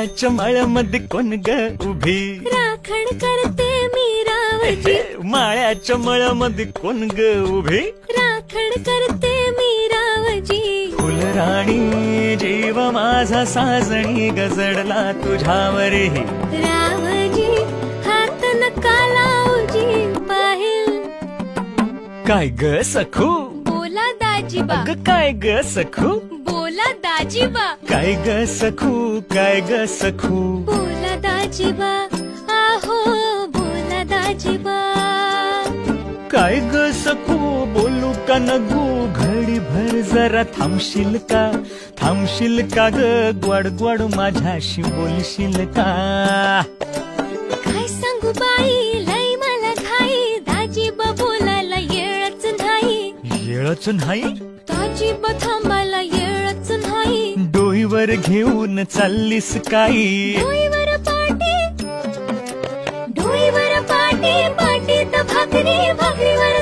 माळ्याच्या माळ्यामध्ये कोण ग उभी, राखण करते मी रावजी, माळ्याच्या माळ्यामध्ये कोण ग उभी, राखण करते मी रावजी. फुलराणी जीव माझा साजणी गजडला तुझ्यावरी, रावजी हात नका लावजी पाहिल. काय ग सखू, बोला दाजीबा. अग काय ग सखू, बोला दाजीबा. काय ग सखू, काय ग सखू, बोला दाजीबा. आहो बोला दाजीबा. काय ग सखू बोलू का नगू, घडी भर जरा थांबशील का, थांबशील का ग, ग्वाड ग्वाड माझ्याशी बोलशील का. काय सांगू बाई लय मला घाई, दाजीबा बोलायला येळच नाही, येळच नाही, दाजीबा थांबायला येळच नाही. डोईवर घेऊन चाललीस काही, डोईवर पाटी, डोईवर पाटी, पाटीत भाकरी, भाकरीवर